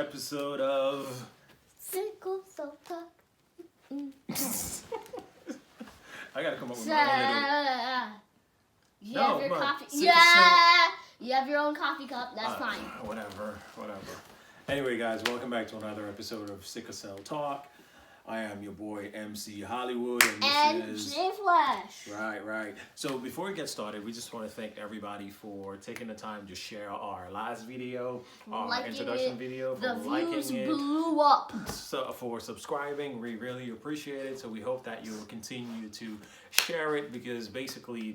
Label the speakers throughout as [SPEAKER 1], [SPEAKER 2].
[SPEAKER 1] episode of
[SPEAKER 2] Sickle so tough.
[SPEAKER 1] I gotta come up with my own
[SPEAKER 2] You
[SPEAKER 1] No,
[SPEAKER 2] have your
[SPEAKER 1] but
[SPEAKER 2] coffee.
[SPEAKER 1] Sickle
[SPEAKER 2] Yeah, you have your own coffee cup. That's fine.
[SPEAKER 1] Whatever. Anyway, guys, welcome back to another episode of Sickle Talk. I am your boy MC Hollywood, and this is
[SPEAKER 2] JayFlash.
[SPEAKER 1] Right. So before we get started, we just want to thank everybody for taking the time to share our last video, our introduction video, for liking it. The views
[SPEAKER 2] blew up.
[SPEAKER 1] So for subscribing, we really appreciate it. So we hope that you will continue to share it, because basically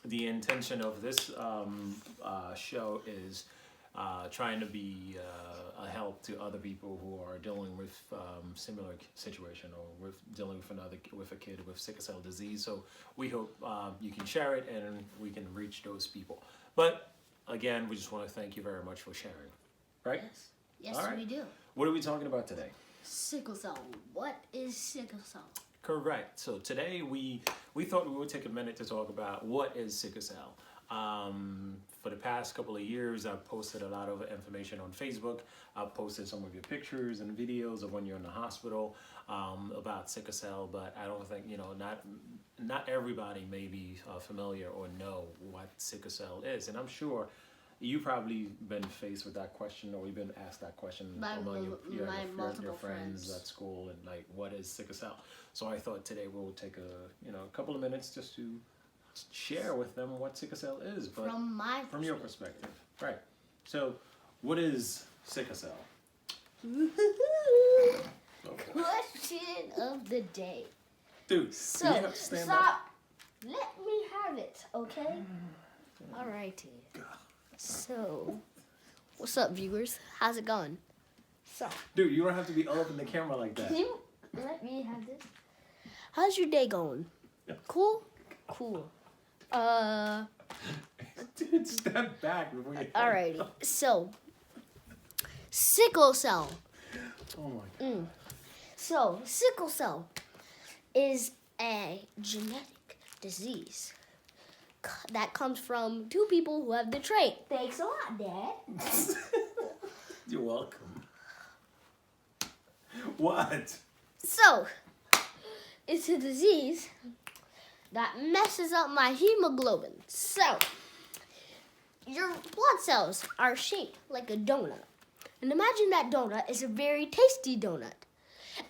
[SPEAKER 1] the intention of this show is trying to be a help to other people who are dealing with similar situation, or dealing with a kid with sickle cell disease. So we hope you can share it and we can reach those people. But again, we just want to thank you very much for sharing. Right?
[SPEAKER 2] Yes,
[SPEAKER 1] All right.
[SPEAKER 2] we do.
[SPEAKER 1] What are we talking about today?
[SPEAKER 2] Sickle cell. What is sickle cell?
[SPEAKER 1] Correct. So today we thought we would take a minute to talk about what is sickle cell. For the past couple of years, I've posted a lot of information on Facebook. I've posted some of your pictures and videos of when you're in the hospital about sickle cell, but I don't think, not everybody may be familiar or know what sickle cell is. And I'm sure you've probably been faced with that question, or you've been asked that question among your friends at school, and like, what is sickle cell? So I thought today we'll take a couple of minutes just to share with them what sickle cell is, but from your perspective. Right. So what is sickle cell?
[SPEAKER 2] Question of the day.
[SPEAKER 1] Dude,
[SPEAKER 2] so,
[SPEAKER 1] you have to stand
[SPEAKER 2] stop.
[SPEAKER 1] up.
[SPEAKER 2] Let me have it, okay? Alrighty. So, what's up, viewers? How's it going? So,
[SPEAKER 1] dude, you don't have to be all up in the camera like that.
[SPEAKER 2] Can you let me have this? How's your day going? Cool? Cool.
[SPEAKER 1] Dude, step back before you.
[SPEAKER 2] Alrighty. So, sickle cell.
[SPEAKER 1] Oh my God.
[SPEAKER 2] So, sickle cell is a genetic disease that comes from two people who have the trait. Thanks a lot, Dad.
[SPEAKER 1] You're welcome. What?
[SPEAKER 2] So, it's a disease that messes up my hemoglobin. So, your blood cells are shaped like a donut. And imagine that donut is a very tasty donut.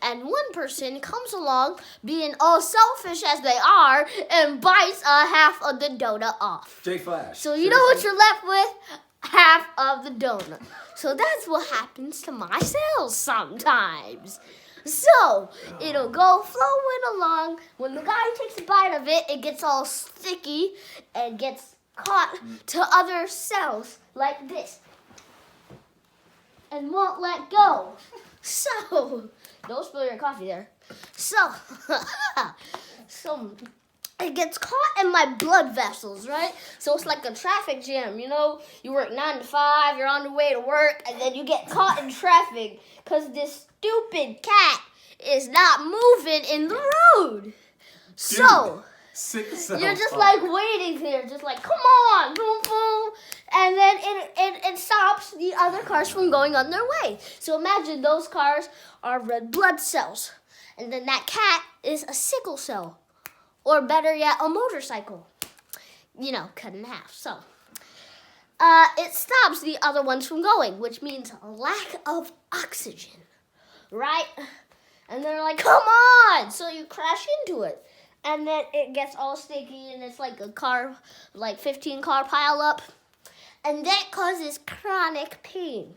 [SPEAKER 2] And one person comes along, being all selfish as they are, and bites a half of the donut off.
[SPEAKER 1] JayFlash.
[SPEAKER 2] So you know what you're left with? Half of the donut. So that's what happens to my cells sometimes. So, it'll go flowing along. When the guy takes a bite of it, it gets all sticky and gets caught to other cells like this. And won't let go. So, don't spill your coffee there. So it gets caught in my blood vessels, right? So it's like a traffic jam, You work 9 to 5, you're on the way to work, and then you get caught in traffic because this stupid cat is not moving in the road. So, you're just like waiting there, just like, come on, boom, boom. And then it stops the other cars from going on their way. So imagine those cars are red blood cells. And then that cat is a sickle cell. Or better yet, a motorcycle. Cut in half. So, it stops the other ones from going, which means a lack of oxygen. Right? And they're like, come on! So you crash into it. And then it gets all sticky, and it's like a car, like 15 car pile up. And that causes chronic pain.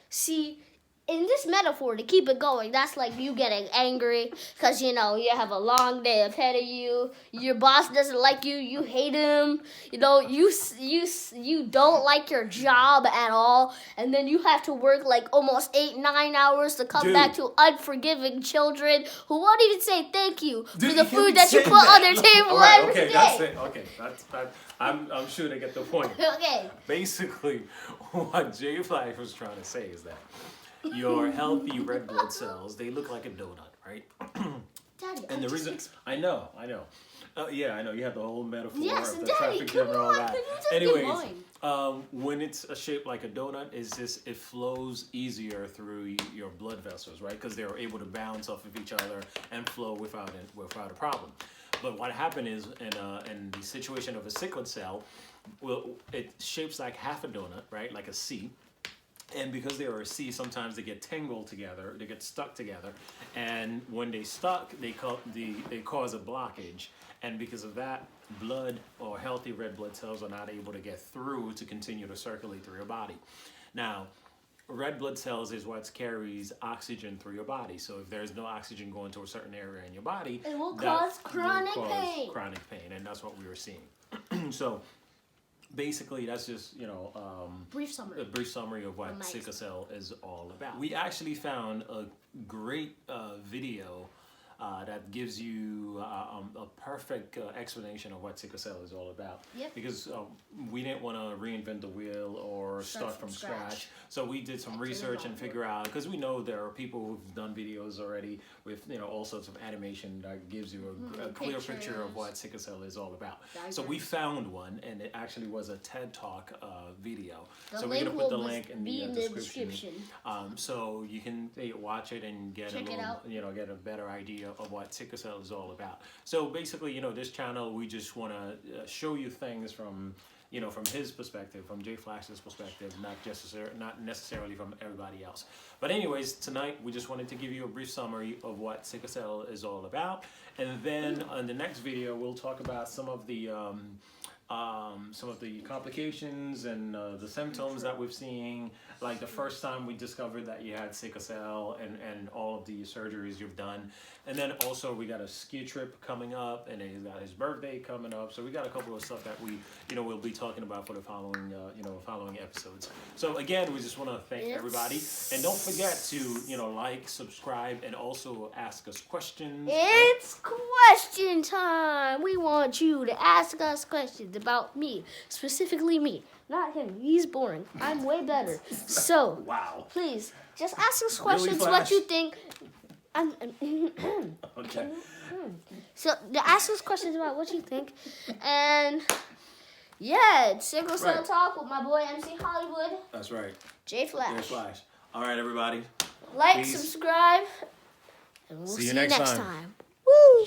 [SPEAKER 2] See, in this metaphor, to keep it going, that's like you getting angry because, you have a long day ahead of you. Your boss doesn't like you. You hate him. You don't like your job at all. And then you have to work like almost 8-9 hours to come back to unforgiving children who won't even say thank you for the food that you put on their table every day.
[SPEAKER 1] That's it. Okay, that's I'm sure they get the point.
[SPEAKER 2] Okay.
[SPEAKER 1] Basically, what JayFlash was trying to say is that your healthy red blood cells, they look like a donut, right?
[SPEAKER 2] Daddy,
[SPEAKER 1] And the reason I know. Yeah, I know you have the whole metaphor
[SPEAKER 2] Yes,
[SPEAKER 1] of the
[SPEAKER 2] Daddy,
[SPEAKER 1] traffic jam and all that.
[SPEAKER 2] can you just get
[SPEAKER 1] Anyways,
[SPEAKER 2] mine?
[SPEAKER 1] when it's a shape like a donut, it flows easier through your blood vessels, right? Because they're able to bounce off of each other and flow without a problem. But what happened is in the situation of a sickle cell, well, it shapes like half a donut, right? Like a C. And because they are a C, sometimes they get tangled together, they get stuck together, and when they stuck, they cause a blockage. And because of that, blood or healthy red blood cells are not able to get through to continue to circulate through your body. Now, red blood cells is what carries oxygen through your body. So if there's no oxygen going to a certain area in your body,
[SPEAKER 2] It will
[SPEAKER 1] that
[SPEAKER 2] cause chronic
[SPEAKER 1] will cause
[SPEAKER 2] pain.
[SPEAKER 1] chronic pain, and that's what we were seeing. So basically, that's just a brief summary of what sickle cell is all about. We actually found a great video that gives you a perfect explanation of what sickle cell is all about.
[SPEAKER 2] Yep.
[SPEAKER 1] Because we didn't want to reinvent the wheel or start from scratch. So we did some research and figure out, because we know there are people who've done videos already with all sorts of animation that gives you a clear picture of what sickle cell is all about. So we found one, and it actually was a TED Talk video. So we're gonna put the link in the description. So you can watch it and get get a better idea of what sickle cell is all about. So basically, this channel, we just want to show you things from from his perspective, from JayFlash's perspective, not necessarily from everybody else. But anyways, tonight we just wanted to give you a brief summary of what sickle cell is all about, and then on the next video we'll talk about some of the complications and the symptoms that we've seen, like the first time we discovered that you had sickle cell and all of the surgeries you've done. And then also we got a ski trip coming up, and he's got his birthday coming up. So we got a couple of stuff that we, we'll be talking about for the following, following episodes. So again, we just want to thank everybody, and don't forget to, like, subscribe, and also ask us questions.
[SPEAKER 2] It's question time. We want you to ask us questions about me, specifically me, not him. He's boring. I'm way better. So, please just ask us questions.
[SPEAKER 1] Really,
[SPEAKER 2] what you think.
[SPEAKER 1] Okay.
[SPEAKER 2] So ask us questions about what you think, and yeah, it's Sickle Cell Talk with my boy McHollywood.
[SPEAKER 1] That's right.
[SPEAKER 2] JayFlash.
[SPEAKER 1] JayFlash. All right, everybody.
[SPEAKER 2] Like,
[SPEAKER 1] Peace.
[SPEAKER 2] subscribe, and we'll see you next time.
[SPEAKER 1] time.
[SPEAKER 2] Woo!